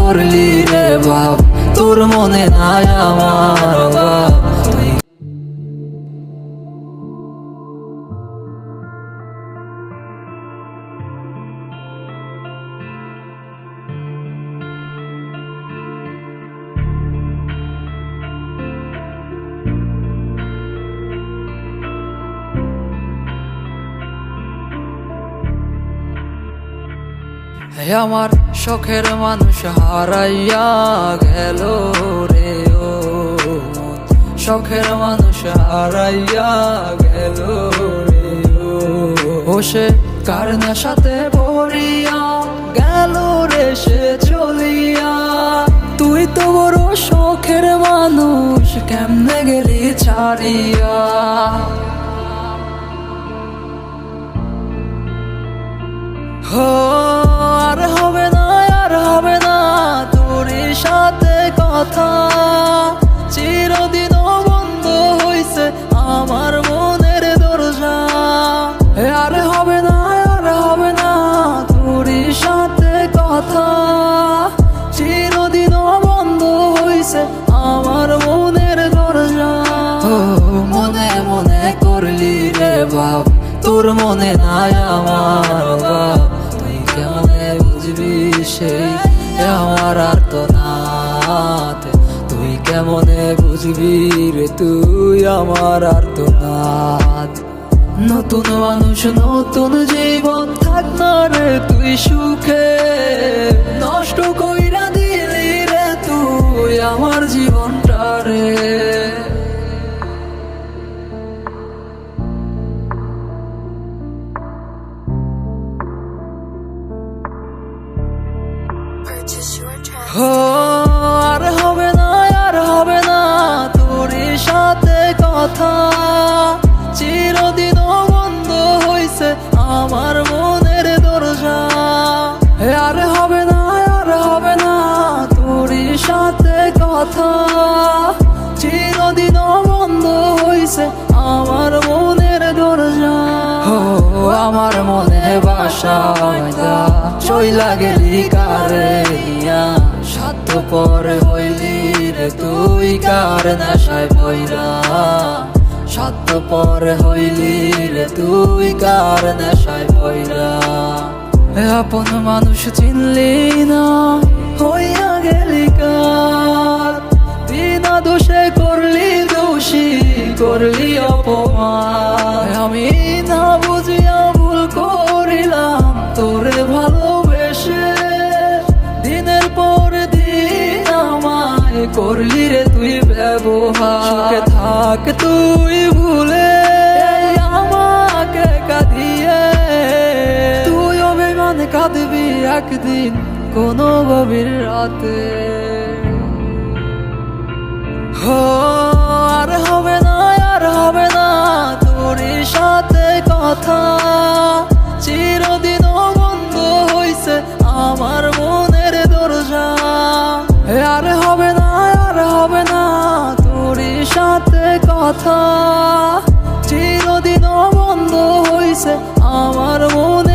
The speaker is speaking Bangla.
করলি রে বাপ, তোর মনে নাই আমার বাপ। হে আমার শখের মানুষ হারাইয়া গেল রে ও মন, শখের মানুষ হারাইয়া গেল রে ও সে কার নেশাতে পড়িয়া গেল রে সে চলিয়া। তুই তো বড় শখের মানুষ, কেমনে গেলি ছাড়িয়া। আর হবে না, আর হবে না তোর সাথে কথা, চিরদিন বন্ধ হইছে আমার মনের দরজা। আর হবে না, আর হবে না তোর সাথে কথা, চিরদিন বন্ধ হইছে আমার মনের দরজা। মনে মনে করলি রে বাপ, তোর মনে নাই আমার বাপ। তুই কেমনে বুঝবি সেই আমার আর্তনাদ, তুই কেমনে বুঝবি রে তুই আমার আর্তনাদ। নতুন মানুষ নতুন জীবন, থাক না রে তুই সুখে, নষ্ট কইরা দিলি রে তুই আমার জীবনটা রে। আর হবে না, আর হবে না তোর সাথে কথা, চিরদিন বন্ধ হইছে আমার মনের দরজা। আর হবে না, আর হবে না তোর সাথে কথা, চিরদিন বন্ধ হইছে আমার মনের দরজা। আমার মনে বাসা চইলা গেলি কারে নিয়া, স্বার্থপর হইলি রে তুই কার নেশায় পইরা, স্বার্থপর হইলি রে তুই কার নেশায় পইরা। আপন মানুষ চিনলি না, হইয়া গেলি কার, বিনা দোষে করলি দোষী, করলি অপমান। আমি না বুঝিয়া ভুল করিলাম তোরে ভালোবেসে, দিনের পর দিন আমায় করলি রে তুই ব্যবহার। সুখে থাক তুই ভুলে আমাকে কাঁদিয়ে, তুই অভিমান কাঁদবি একদিন কোনো গভীর রাতে। আর হবে না, আর হবে না তোর সাথে কথা, চিরদিন বন্ধ হইছে আমার মনের দরজা। আর হবে না, আর হবে না তোর সাথে কথা, চিরদিন বন্ধ হইছে আমার মনের